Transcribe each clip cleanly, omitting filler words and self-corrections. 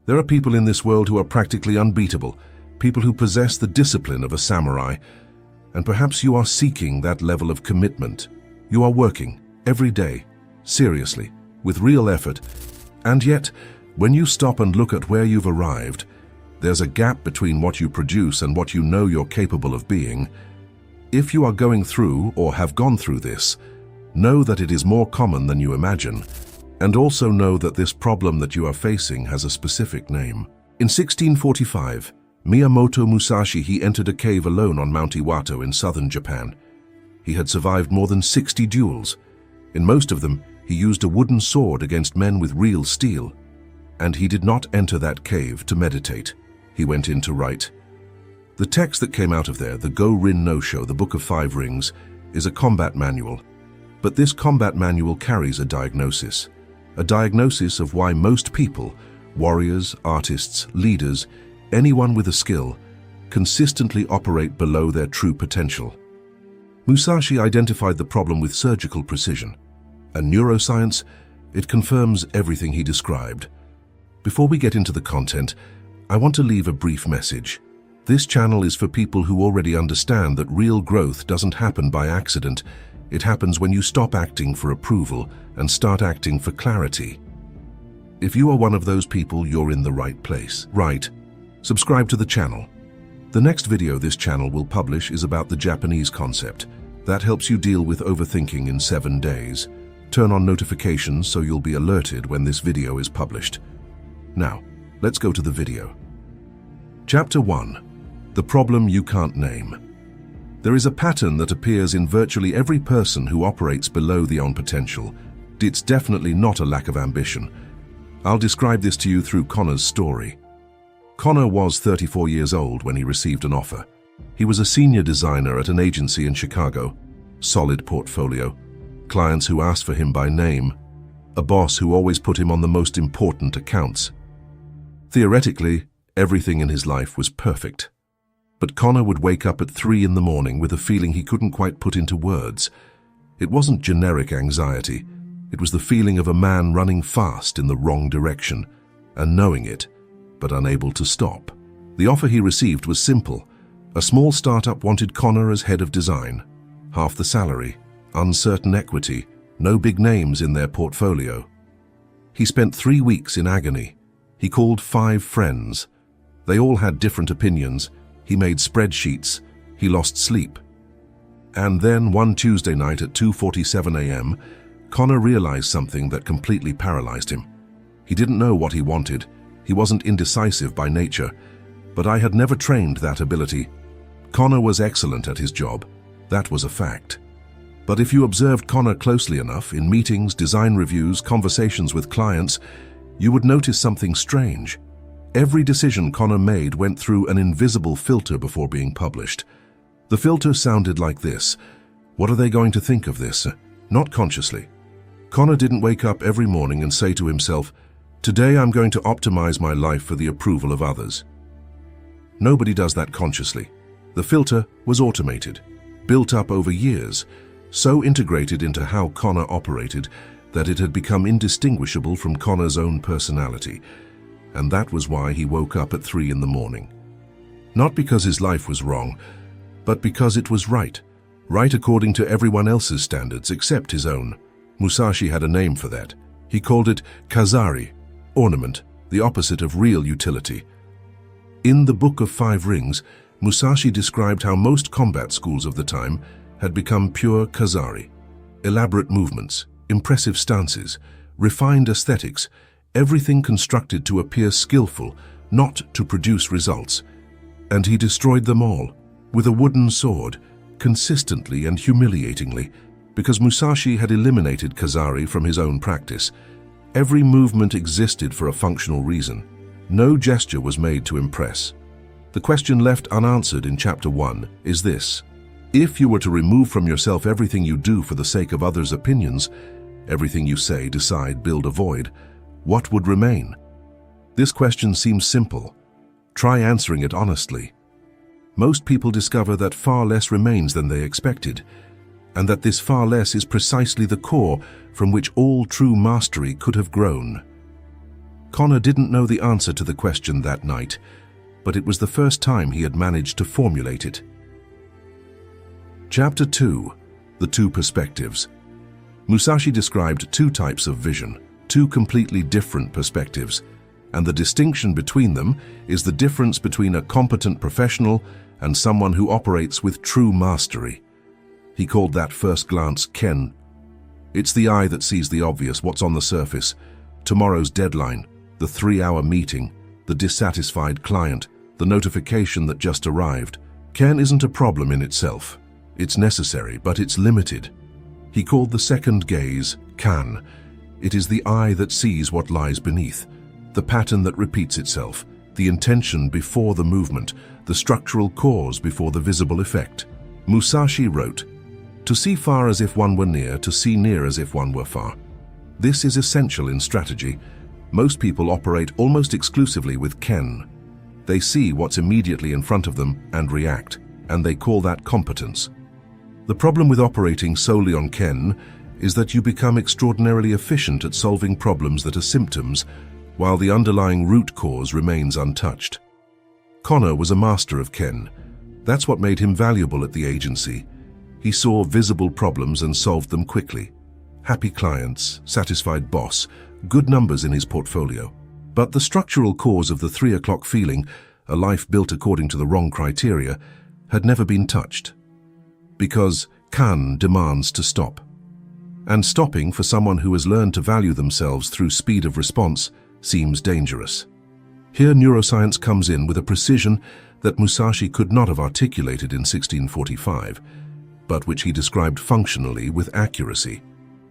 There are people in this world who are practically unbeatable, people who possess the discipline of a samurai, and perhaps you are seeking that level of commitment. You are working every day, seriously, with real effort, and yet, when you stop and look at where you've arrived, there's a gap between what you produce and what you know you're capable of being. If you are going through or have gone through this, know that it is more common than you imagine, and also know that this problem that you are facing has a specific name. In 1645, Miyamoto Musashi he entered a cave alone on Mount Iwato in southern Japan. He had survived more than 60 duels. In most of them, he used a wooden sword against men with real steel. And he did not enter that cave to meditate. He went in to write. The text that came out of there, the Go-Rin no-Sho, the Book of Five Rings, is a combat manual. But this combat manual carries a diagnosis of why most people, warriors, artists, leaders, anyone with a skill, consistently operate below their true potential. Musashi identified the problem with surgical precision. And neuroscience, it confirms everything he described. Before we get into the content, I want to leave a brief message. This channel is for people who already understand that real growth doesn't happen by accident. It happens when you stop acting for approval and start acting for clarity. If you are one of those people, you're in the right place. Right. Subscribe to the channel. The next video this channel will publish is about the Japanese concept. That helps you deal with overthinking in 7 days. Turn on notifications so you'll be alerted when this video is published. Now, let's go to the video. Chapter 1. The Problem You Can't Name. There is a pattern that appears in virtually every person who operates below their own potential. It's definitely not a lack of ambition. I'll describe this to you through Connor's story. Connor was 34 years old when he received an offer. He was a senior designer at an agency in Chicago. Solid portfolio. Clients who asked for him by name. A boss who always put him on the most important accounts. Theoretically, everything in his life was perfect. But Connor would wake up at 3 in the morning with a feeling he couldn't quite put into words. It wasn't generic anxiety. It was the feeling of a man running fast in the wrong direction, and knowing it, but unable to stop. The offer he received was simple. A small startup wanted Connor as head of design. Half the salary, uncertain equity, no big names in their portfolio. He spent 3 weeks in agony. He called 5 friends. They all had different opinions. He made spreadsheets. He lost sleep. And then one Tuesday night at 2:47 a.m., Connor realized something that completely paralyzed him. He didn't know what he wanted. He wasn't indecisive by nature, but I had never trained that ability. Connor was excellent at his job. That was a fact. But if you observed Connor closely enough in meetings, design reviews, conversations with clients, you would notice something strange. Every decision Connor made went through an invisible filter before being published. The filter sounded like this. What are they going to think of this? Not consciously. Connor didn't wake up every morning and say to himself, "Today I'm going to optimize my life for the approval of others." Nobody does that consciously. The filter was automated, built up over years, so integrated into how Connor operated that it had become indistinguishable from Connor's own personality. And that was why he woke up at 3 in the morning. Not because his life was wrong, but because it was right. Right according to everyone else's standards except his own. Musashi had a name for that. He called it kazari, ornament, the opposite of real utility. In the Book of Five Rings, Musashi described how most combat schools of the time had become pure kazari. Elaborate movements, impressive stances, refined aesthetics, everything constructed to appear skillful, not to produce results. And he destroyed them all, with a wooden sword, consistently and humiliatingly, because Musashi had eliminated kazari from his own practice. Every movement existed for a functional reason. No gesture was made to impress. The question left unanswered in Chapter 1 is this. If you were to remove from yourself everything you do for the sake of others' opinions, everything you say, decide, build, avoid, what would remain? This question seems simple. Try answering it honestly. Most people discover that far less remains than they expected, and that this far less is precisely the core from which all true mastery could have grown. Connor didn't know the answer to the question that night, but it was the first time he had managed to formulate it. Chapter 2. The Two Perspectives. Musashi described two types of vision, two completely different perspectives, and the distinction between them is the difference between a competent professional and someone who operates with true mastery. He called that first glance Ken. It's the eye that sees the obvious, what's on the surface, tomorrow's deadline, the 3-hour meeting, the dissatisfied client, the notification that just arrived. Ken isn't a problem in itself. It's necessary, but it's limited. He called the second gaze Kan. It is the eye that sees what lies beneath, the pattern that repeats itself, the intention before the movement, the structural cause before the visible effect. Musashi wrote, "To see far as if one were near, to see near as if one were far." This is essential in strategy. Most people operate almost exclusively with Ken. They see what's immediately in front of them and react, and they call that competence. The problem with operating solely on Ken is that you become extraordinarily efficient at solving problems that are symptoms, while the underlying root cause remains untouched. Connor was a master of Ken. That's what made him valuable at the agency. He saw visible problems and solved them quickly. Happy clients, satisfied boss, good numbers in his portfolio. But the structural cause of the 3 o'clock feeling, a life built according to the wrong criteria, had never been touched. Because Kan demands to stop. And stopping for someone who has learned to value themselves through speed of response seems dangerous. Here neuroscience comes in with a precision that Musashi could not have articulated in 1645, but which he described functionally with accuracy.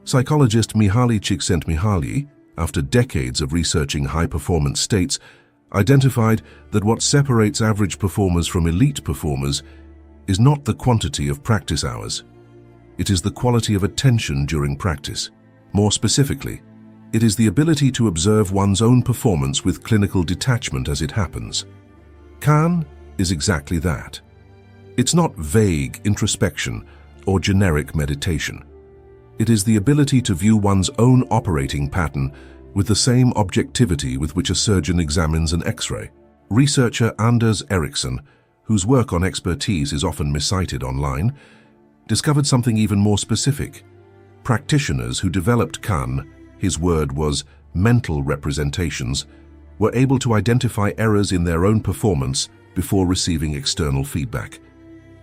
Psychologist Mihaly Csikszentmihalyi, after decades of researching high-performance states, identified that what separates average performers from elite performers is not the quantity of practice hours. It is the quality of attention during practice. More specifically, it is the ability to observe one's own performance with clinical detachment as it happens. Kan is exactly that. It's not vague introspection or generic meditation. It is the ability to view one's own operating pattern with the same objectivity with which a surgeon examines an X-ray. Researcher Anders Ericsson, whose work on expertise is often miscited online, discovered something even more specific. Practitioners who developed Kan, his word was mental representations, were able to identify errors in their own performance before receiving external feedback.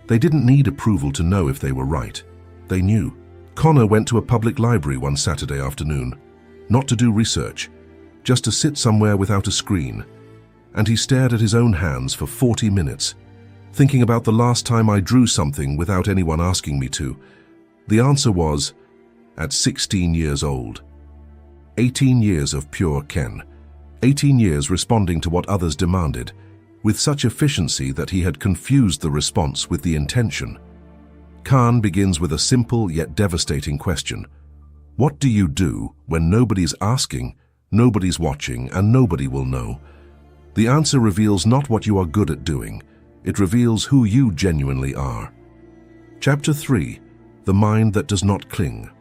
They didn't need approval to know if they were right. They knew. Connor went to a public library one Saturday afternoon, not to do research, just to sit somewhere without a screen, and he stared at his own hands for 40 minutes, thinking about the last time I drew something without anyone asking me to. The answer was, at 16 years old. 18 years of pure Ken. 18 years responding to what others demanded, with such efficiency that he had confused the response with the intention. Kan begins with a simple yet devastating question. What do you do when nobody's asking, nobody's watching, and nobody will know? The answer reveals not what you are good at doing. It reveals who you genuinely are. Chapter 3. The Mind That Does Not Cling.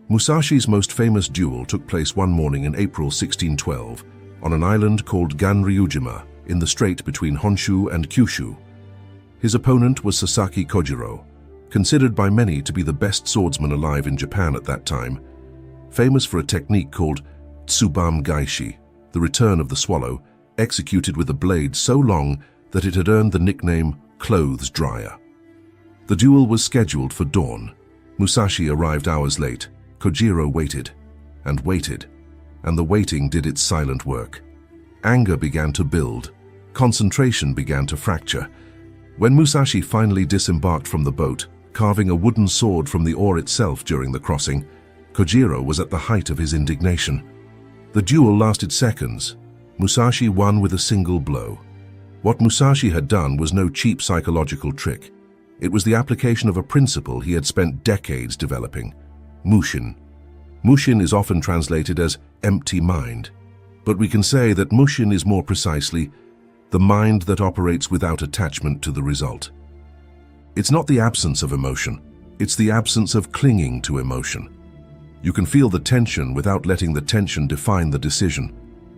Musashi's most famous duel took place one morning in April 1612 on an island called Ganryujima in the strait between Honshu and Kyushu. His opponent was Sasaki Kojiro, considered by many to be the best swordsman alive in Japan at that time, famous for a technique called Tsubam Gaishi, the return of the swallow, executed with a blade so long that it had earned the nickname clothes dryer. The duel was scheduled for dawn. Musashi arrived hours late. Kojiro waited, and the waiting did its silent work. Anger began to build. Concentration began to fracture. When Musashi finally disembarked from the boat, carving a wooden sword from the oar itself during the crossing, Kojiro was at the height of his indignation. The duel lasted seconds. Musashi won with a single blow. What Musashi had done was no cheap psychological trick. It was the application of a principle he had spent decades developing. Mushin. Mushin is often translated as empty mind, but we can say that Mushin is more precisely the mind that operates without attachment to the result. It's not the absence of emotion, it's the absence of clinging to emotion. You can feel the tension without letting the tension define the decision.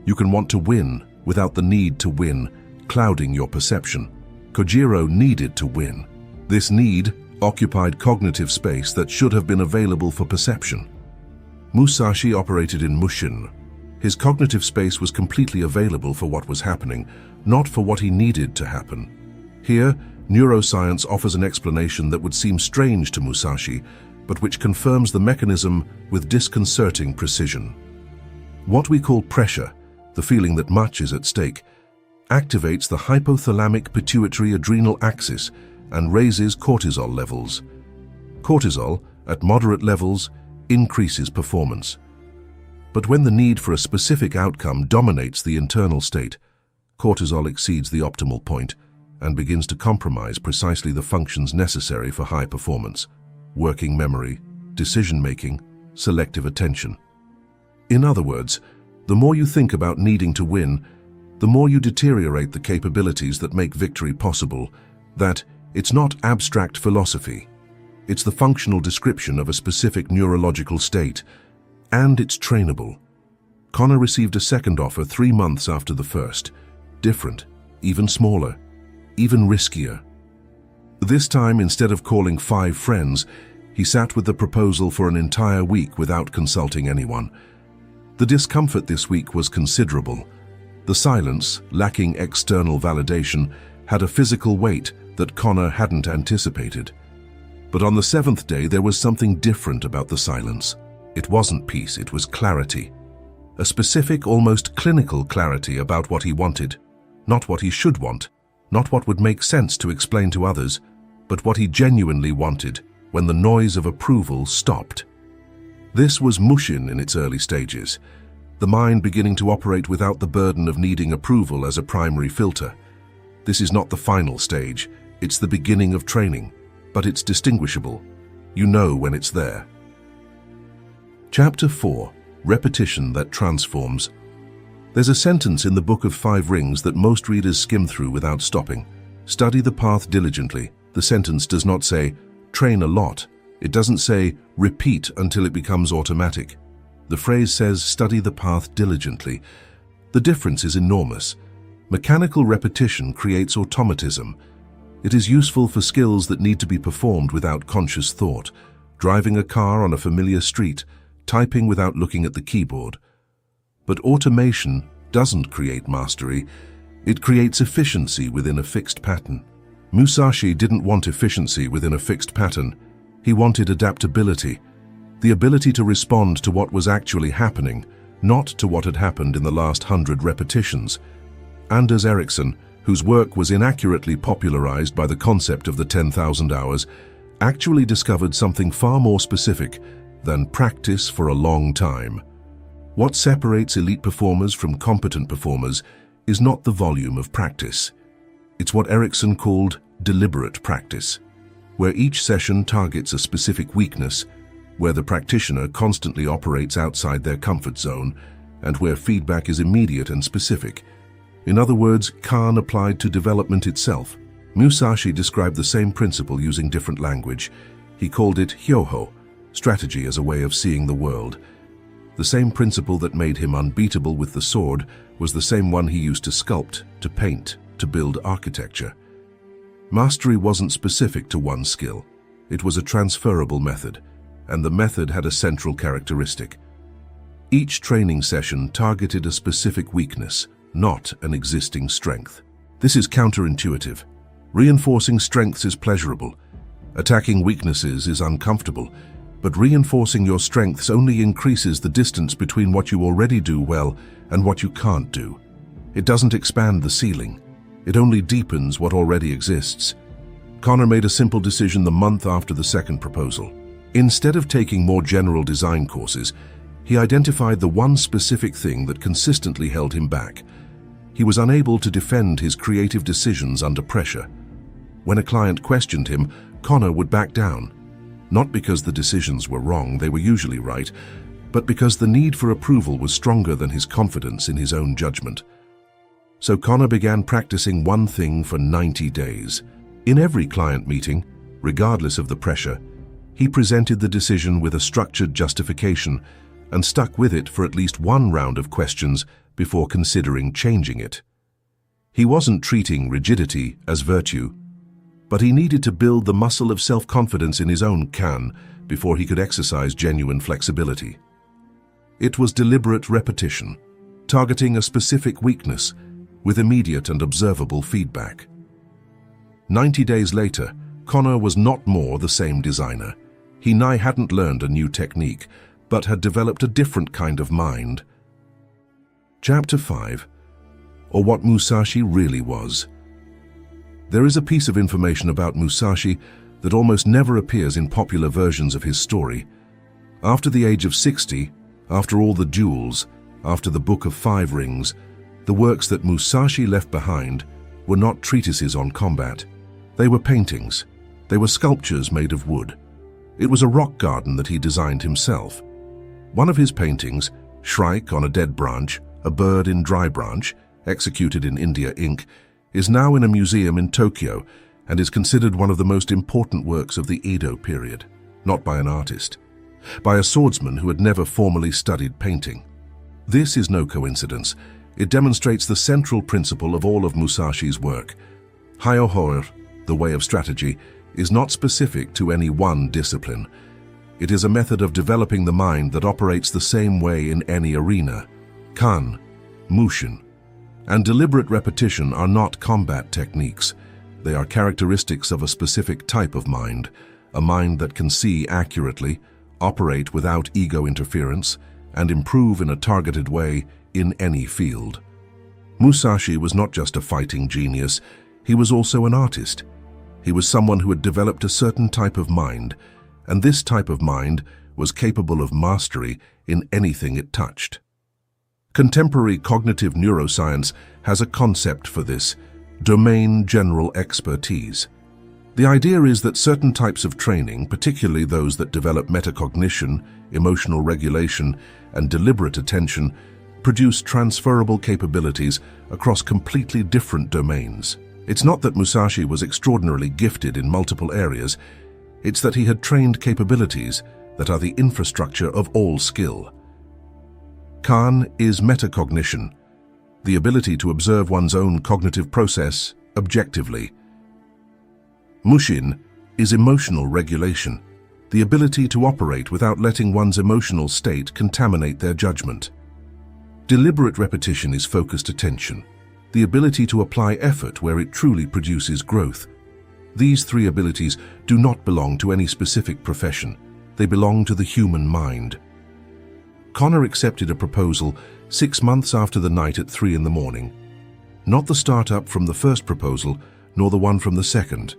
You can want to win without the need to win, clouding your perception. Kojiro needed to win. This need occupied cognitive space that should have been available for perception. Musashi operated in Mushin. His cognitive space was completely available for what was happening, not for what he needed to happen. Here, neuroscience offers an explanation that would seem strange to Musashi, but which confirms the mechanism with disconcerting precision. What we call pressure, the feeling that much is at stake, activates the hypothalamic pituitary adrenal axis and raises cortisol levels. Cortisol, at moderate levels, increases performance. But when the need for a specific outcome dominates the internal state, cortisol exceeds the optimal point and begins to compromise precisely the functions necessary for high performance: working memory, decision-making, selective attention. In other words, the more you think about needing to win, the more you deteriorate the capabilities that make victory possible. That it's not abstract philosophy. It's the functional description of a specific neurological state, and it's trainable. Connor received a second offer 3 months after the first. Different, even smaller, even riskier. This time, instead of calling 5 friends, he sat with the proposal for an entire week without consulting anyone. The discomfort this week was considerable. The silence, lacking external validation, had a physical weight that Connor hadn't anticipated. But on the 7th day, there was something different about the silence. It wasn't peace, it was clarity. A specific, almost clinical clarity about what he wanted. Not what he should want, not what would make sense to explain to others, but what he genuinely wanted when the noise of approval stopped. This was Mushin in its early stages, the mind beginning to operate without the burden of needing approval as a primary filter. This is not the final stage, it's the beginning of training, but it's distinguishable. You know when it's there. Chapter 4. Repetition that transforms. There's a sentence in the Book of 5 Rings that most readers skim through without stopping. Study the path diligently. The sentence does not say, train a lot. It doesn't say, repeat until it becomes automatic. The phrase says, study the path diligently. The difference is enormous. Mechanical repetition creates automatism. It is useful for skills that need to be performed without conscious thought, driving a car on a familiar street, typing without looking at the keyboard. But automation doesn't create mastery, it creates efficiency within a fixed pattern. Musashi didn't want efficiency within a fixed pattern. He wanted adaptability, the ability to respond to what was actually happening, not to what had happened in the last 100 repetitions. Anders Ericsson, whose work was inaccurately popularized by the concept of the 10,000 hours, actually discovered something far more specific than practice for a long time. What separates elite performers from competent performers is not the volume of practice. It's what Ericsson called deliberate practice, where each session targets a specific weakness, where the practitioner constantly operates outside their comfort zone, and where feedback is immediate and specific. In other words, Khan applied to development itself. Musashi described the same principle using different language. He called it hyoho, strategy as a way of seeing the world. The same principle that made him unbeatable with the sword was the same one he used to sculpt, to paint, to build architecture. Mastery wasn't specific to one skill. It was a transferable method, and the method had a central characteristic. Each training session targeted a specific weakness, not an existing strength. This is counterintuitive. Reinforcing strengths is pleasurable. Attacking weaknesses is uncomfortable. But reinforcing your strengths only increases the distance between what you already do well and what you can't do. It doesn't expand the ceiling. It only deepens what already exists. Connor made a simple decision the month after the second proposal. Instead of taking more general design courses, he identified the one specific thing that consistently held him back. He was unable to defend his creative decisions under pressure. When a client questioned him, Connor would back down. Not because the decisions were wrong, they were usually right, but because the need for approval was stronger than his confidence in his own judgment. So Connor began practicing one thing for 90 days. In every client meeting, regardless of the pressure, he presented the decision with a structured justification, and stuck with it for at least one round of questions before considering changing it. He wasn't treating rigidity as virtue, but he needed to build the muscle of self-confidence in his own kan before he could exercise genuine flexibility. It was deliberate repetition, targeting a specific weakness with immediate and observable feedback. 90 days later, Connor was not more the same designer. He hadn't learned a new technique, but had developed a different kind of mind. Chapter 5, or what Musashi really was. There is a piece of information about Musashi that almost never appears in popular versions of his story. After the age of 60, after all the duels, after the Book of Five Rings, the works that Musashi left behind were not treatises on combat. They were paintings. They were sculptures made of wood. It was a rock garden that he designed himself. One of his paintings, Shrike on a Dead Branch, a bird in dry branch, executed in India ink, is now in a museum in Tokyo and is considered one of the most important works of the Edo period, not by an artist, by a swordsman who had never formally studied painting. This is no coincidence. It demonstrates the central principle of all of Musashi's work. Hyohor, the way of strategy, is not specific to any one discipline. It is a method of developing the mind that operates the same way in any arena. Kan, Mushin, and deliberate repetition are not combat techniques. They are characteristics of a specific type of mind, a mind that can see accurately, operate without ego interference, and improve in a targeted way in any field. Musashi was not just a fighting genius, he was also an artist. He was someone who had developed a certain type of mind, and this type of mind was capable of mastery in anything it touched. Contemporary cognitive neuroscience has a concept for this: domain general expertise. The idea is that certain types of training, particularly those that develop metacognition, emotional regulation, and deliberate attention, produce transferable capabilities across completely different domains. It's not that Musashi was extraordinarily gifted in multiple areas, it's that he had trained capabilities that are the infrastructure of all skill. Kan is metacognition, the ability to observe one's own cognitive process objectively. Mushin is emotional regulation, the ability to operate without letting one's emotional state contaminate their judgment. Deliberate repetition is focused attention, the ability to apply effort where it truly produces growth. These three abilities do not belong to any specific profession. They belong to the human mind. Connor accepted a proposal 6 months after the night at 3 in the morning. Not the startup from the first proposal, nor the one from the second.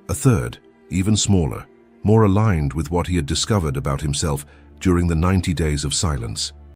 A third, even smaller, more aligned with what he had discovered about himself during the 90 days of silence.